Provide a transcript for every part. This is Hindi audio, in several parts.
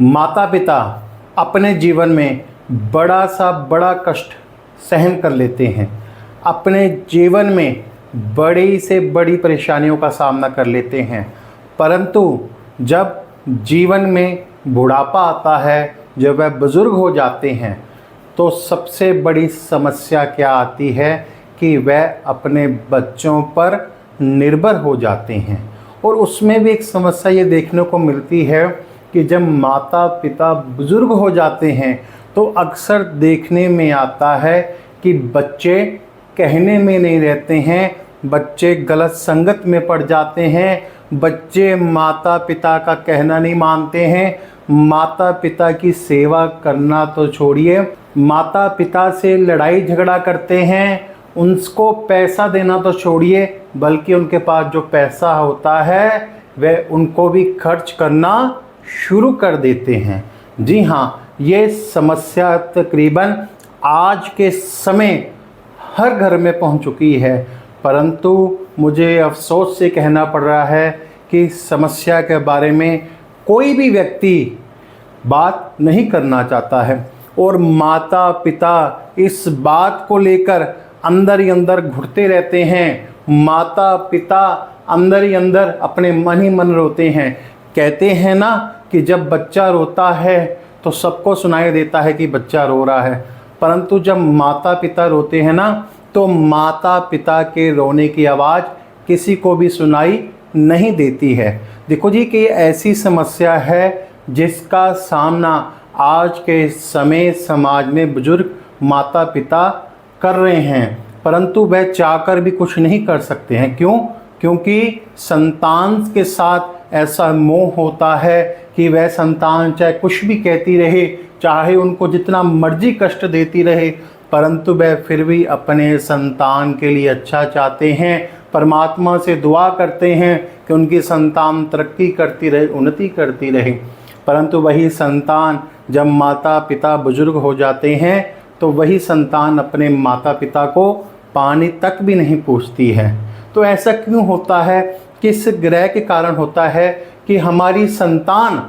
माता पिता अपने जीवन में बड़ा कष्ट सहन कर लेते हैं, अपने जीवन में बड़ी से बड़ी परेशानियों का सामना कर लेते हैं, परंतु जब जीवन में बुढ़ापा आता है, जब वह बुज़ुर्ग हो जाते हैं, तो सबसे बड़ी समस्या क्या आती है कि वह अपने बच्चों पर निर्भर हो जाते हैं। और उसमें भी एक समस्या ये देखने को मिलती है कि जब माता पिता बुज़ुर्ग हो जाते हैं तो अक्सर देखने में आता है कि बच्चे कहने में नहीं रहते हैं, बच्चे गलत संगत में पड़ जाते हैं, बच्चे माता पिता का कहना नहीं मानते हैं, माता पिता की सेवा करना तो छोड़िए, माता पिता से लड़ाई झगड़ा करते हैं, उनको पैसा देना तो छोड़िए, बल्कि उनके पास जो पैसा होता है वह उनको भी खर्च करना शुरू कर देते हैं। जी हाँ, ये समस्या तकरीबन आज के समय हर घर में पहुंच चुकी है, परंतु मुझे अफसोस से कहना पड़ रहा है कि समस्या के बारे में कोई भी व्यक्ति बात नहीं करना चाहता है और माता पिता इस बात को लेकर अंदर ही अंदर घुटते रहते हैं। माता पिता अंदर ही अंदर अपने मन ही मन रोते हैं। कहते हैं ना कि जब बच्चा रोता है तो सबको सुनाई देता है कि बच्चा रो रहा है, परंतु जब माता पिता रोते हैं ना तो माता पिता के रोने की आवाज़ किसी को भी सुनाई नहीं देती है। देखो जी कि ऐसी समस्या है जिसका सामना आज के समय समाज में बुजुर्ग माता पिता कर रहे हैं, परंतु वह चाहकर भी कुछ नहीं कर सकते हैं। क्यों? क्योंकि संतान के साथ ऐसा मोह होता है कि वह संतान चाहे कुछ भी कहती रहे, चाहे उनको जितना मर्जी कष्ट देती रहे, परंतु वह फिर भी अपने संतान के लिए अच्छा चाहते हैं। परमात्मा से दुआ करते हैं कि उनकी संतान तरक्की करती रहे, उन्नति करती रहे, परंतु वही संतान जब माता पिता बुजुर्ग हो जाते हैं तो वही संतान अपने माता पिता को पानी तक भी नहीं पूछती है। तो ऐसा क्यों होता है? किस ग्रह के कारण होता है कि हमारी संतान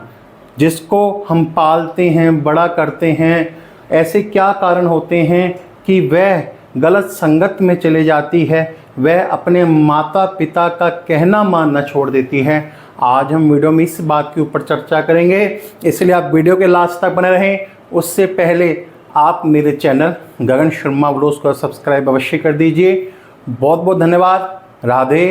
जिसको हम पालते हैं, बड़ा करते हैं, ऐसे क्या कारण होते हैं कि वह गलत संगत में चले जाती है, वह अपने माता पिता का कहना मानना छोड़ देती है। आज हम वीडियो में इस बात के ऊपर चर्चा करेंगे, इसलिए आप वीडियो के लास्ट तक बने रहें। उससे पहले आप मेरे चैनल गगन शर्मा व्लॉग्स को सब्सक्राइब अवश्य कर दीजिए। बहुत बहुत धन्यवाद। राधे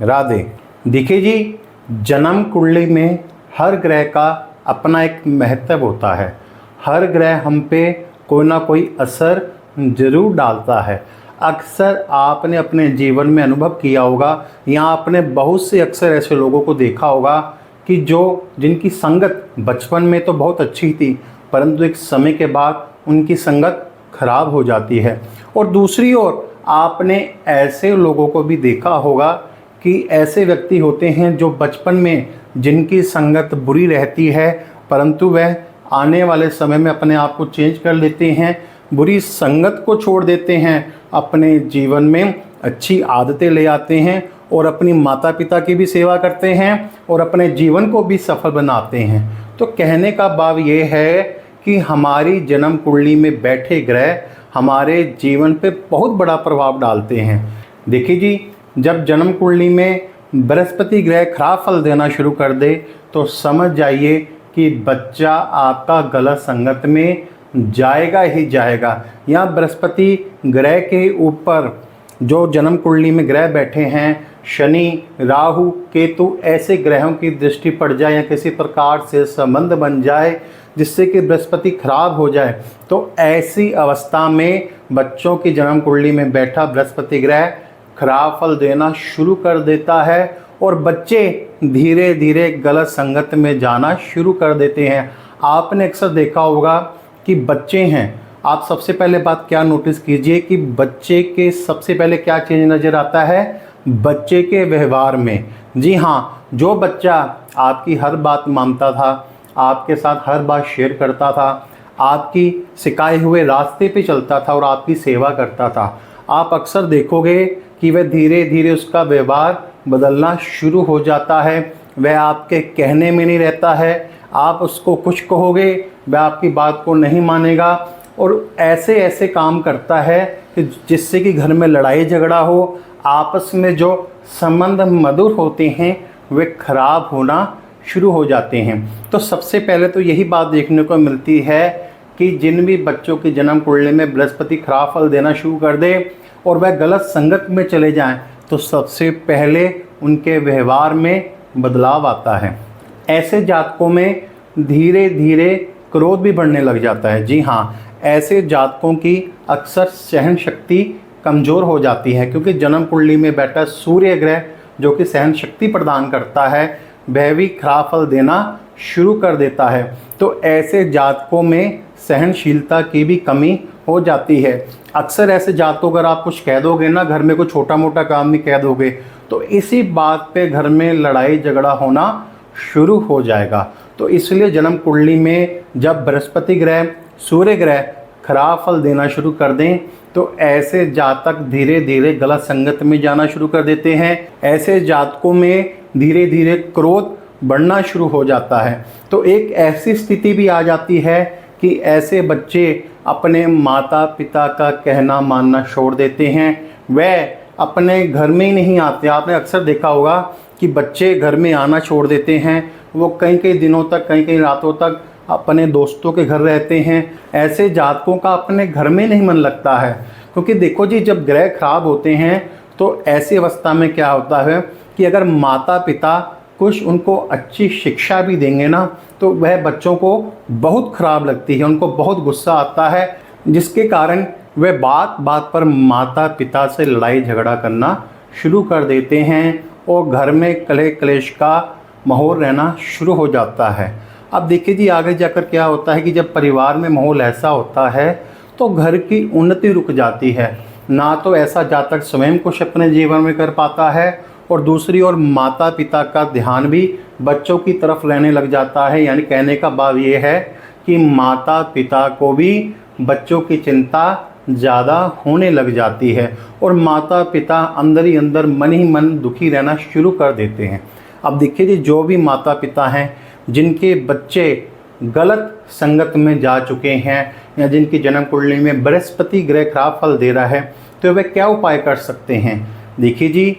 राधे। देखिए जी, जन्म कुंडली में हर ग्रह का अपना एक महत्व होता है। हर ग्रह हम पे कोई ना कोई असर ज़रूर डालता है। अक्सर आपने अपने जीवन में अनुभव किया होगा या आपने बहुत से अक्सर ऐसे लोगों को देखा होगा कि जिनकी संगत बचपन में तो बहुत अच्छी थी, परंतु एक समय के बाद उनकी संगत खराब हो जाती है। और दूसरी ओर आपने ऐसे लोगों को भी देखा होगा कि ऐसे व्यक्ति होते हैं जो बचपन में जिनकी संगत बुरी रहती है, परंतु वह आने वाले समय में अपने आप को चेंज कर लेते हैं, बुरी संगत को छोड़ देते हैं, अपने जीवन में अच्छी आदतें ले आते हैं और अपनी माता पिता की भी सेवा करते हैं और अपने जीवन को भी सफल बनाते हैं। तो कहने का भाव ये है कि हमारी जन्म कुंडली में बैठे ग्रह हमारे जीवन पे बहुत बड़ा प्रभाव डालते हैं। देखिए जी, जब जन्म कुंडली में बृहस्पति ग्रह खराब फल देना शुरू कर दे तो समझ जाइए कि बच्चा आपका गलत संगत में जाएगा ही जाएगा। यहाँ बृहस्पति ग्रह के ऊपर जो जन्म कुंडली में ग्रह बैठे हैं, शनि, राहु, केतु, ऐसे ग्रहों की दृष्टि पड़ जाए या किसी प्रकार से संबंध बन जाए जिससे कि बृहस्पति खराब हो जाए, तो ऐसी अवस्था में बच्चों की जन्म कुंडली में बैठा बृहस्पति ग्रह खराब फल देना शुरू कर देता है और बच्चे धीरे धीरे गलत संगत में जाना शुरू कर देते हैं। आपने अक्सर देखा होगा कि बच्चे हैं, आप सबसे पहले बात क्या नोटिस कीजिए कि बच्चे के सबसे पहले क्या चेंज नज़र आता है? बच्चे के व्यवहार में। जी हाँ, जो बच्चा आपकी हर बात मानता था, आपके साथ हर बात शेयर करता था, आपकी सिखाए हुए रास्ते पे चलता था और आपकी सेवा करता था, आप अक्सर देखोगे कि वह धीरे धीरे उसका व्यवहार बदलना शुरू हो जाता है। वह आपके कहने में नहीं रहता है, आप उसको कुछ कहोगे वह आपकी बात को नहीं मानेगा और ऐसे ऐसे काम करता है कि जिससे कि घर में लड़ाई झगड़ा हो, आपस में जो संबंध मधुर होते हैं वे खराब होना शुरू हो जाते हैं। तो सबसे पहले तो यही बात देखने को मिलती है कि जिन भी बच्चों की जन्म कुंडली में बृहस्पति खराब फल देना शुरू कर दे और वह गलत संगत में चले जाएं, तो सबसे पहले उनके व्यवहार में बदलाव आता है। ऐसे जातकों में धीरे धीरे क्रोध भी बढ़ने लग जाता है। जी हाँ, ऐसे जातकों की अक्सर सहन शक्ति कमज़ोर हो जाती है, क्योंकि जन्म कुंडली में बैठा सूर्य ग्रह जो कि सहन शक्ति प्रदान करता है वह भी खराब फल देना शुरू कर देता है। तो ऐसे जातकों में सहनशीलता की भी कमी हो जाती है। अक्सर ऐसे जातकों अगर आप कुछ कह दोगे ना, घर में कोई छोटा मोटा काम भी कह दोगे, तो इसी बात पे घर में लड़ाई झगड़ा होना शुरू हो जाएगा। तो इसलिए जन्म कुंडली में जब बृहस्पति ग्रह सूर्य ग्रह खराब फल देना शुरू कर दें तो ऐसे जातक धीरे धीरे गलत संगत में जाना शुरू कर देते हैं। ऐसे जातकों में धीरे धीरे क्रोध बढ़ना शुरू हो जाता है। तो एक ऐसी स्थिति भी आ जाती है कि ऐसे बच्चे अपने माता पिता का कहना मानना छोड़ देते हैं। वह अपने घर में ही नहीं आते। आपने अक्सर देखा होगा कि बच्चे घर में आना छोड़ देते हैं। वो कई कई दिनों तक, कई कई रातों तक अपने दोस्तों के घर रहते हैं। ऐसे जातकों का अपने घर में नहीं मन लगता है, क्योंकि देखो जी, जब ग्रह खराब होते हैं तो ऐसी अवस्था में क्या होता है कि अगर माता पिता कुछ उनको अच्छी शिक्षा भी देंगे ना, तो वह बच्चों को बहुत ख़राब लगती है, उनको बहुत गुस्सा आता है, जिसके कारण वे बात बात पर माता पिता से लड़ाई झगड़ा करना शुरू कर देते हैं और घर में कलह क्लेश का माहौल रहना शुरू हो जाता है। अब देखिए जी, आगे जाकर क्या होता है कि जब परिवार में माहौल ऐसा होता है तो घर की उन्नति रुक जाती है। ना तो ऐसा जातक स्वयं कुछ अपने जीवन में कर पाता है और दूसरी ओर माता पिता का ध्यान भी बच्चों की तरफ रहने लग जाता है। यानी कहने का भाव ये है कि माता पिता को भी बच्चों की चिंता ज़्यादा होने लग जाती है और माता पिता अंदर ही अंदर मन ही मन दुखी रहना शुरू कर देते हैं। अब देखिए जी, जो भी माता पिता हैं जिनके बच्चे गलत संगत में जा चुके हैं या जिनकी जन्म कुंडली में बृहस्पति ग्रह खराब फल दे रहा है, तो वे क्या उपाय कर सकते हैं। देखिए जी,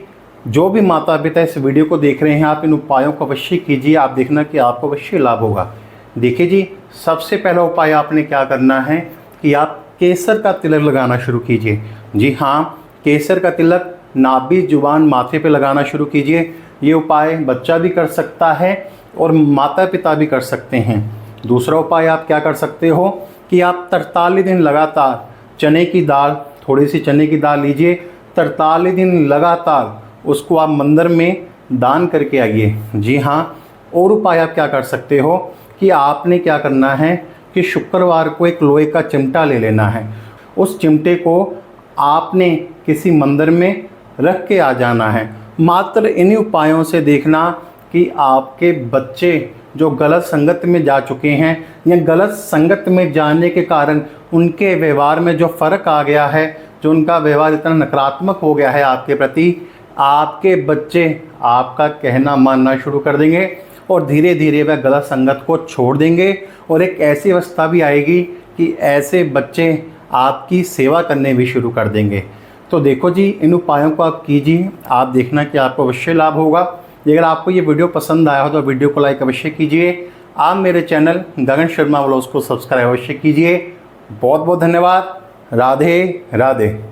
जो भी माता पिता इस वीडियो को देख रहे हैं, आप इन उपायों को अवश्य कीजिए। आप देखना कि आपको अवश्य लाभ होगा। देखिए जी, सबसे पहला उपाय आपने क्या करना है कि आप केसर का तिलक लगाना शुरू कीजिए। जी हाँ, केसर का तिलक नाभि जुबान माथे पे लगाना शुरू कीजिए। ये उपाय बच्चा भी कर सकता है और माता पिता भी कर सकते हैं। दूसरा उपाय आप क्या कर सकते हो कि आप 43 दिन लगातार चने की दाल, थोड़ी सी चने की दाल लीजिए, 43 दिन लगातार उसको आप मंदिर में दान करके आइए। जी हाँ, और उपाय आप क्या कर सकते हो कि आपने क्या करना है कि शुक्रवार को एक लोहे का चिमटा ले लेना है। उस चिमटे को आपने किसी मंदिर में रख के आ जाना है। मात्र इन्हीं उपायों से देखना कि आपके बच्चे जो गलत संगत में जा चुके हैं या गलत संगत में जाने के कारण उनके व्यवहार में जो फ़र्क आ गया है, जो उनका व्यवहार इतना नकारात्मक हो गया है आपके प्रति, आपके बच्चे आपका कहना मानना शुरू कर देंगे और धीरे धीरे वह गलत संगत को छोड़ देंगे और एक ऐसी अवस्था भी आएगी कि ऐसे बच्चे आपकी सेवा करने भी शुरू कर देंगे। तो देखो जी, इन उपायों को आप कीजिए, आप देखना कि आपको अवश्य लाभ होगा। अगर आपको ये वीडियो पसंद आया हो तो वीडियो को लाइक अवश्य कीजिए। आप मेरे चैनल गगन शर्मा व्लॉग्स को सब्सक्राइब अवश्य कीजिए। बहुत बहुत धन्यवाद। राधे राधे।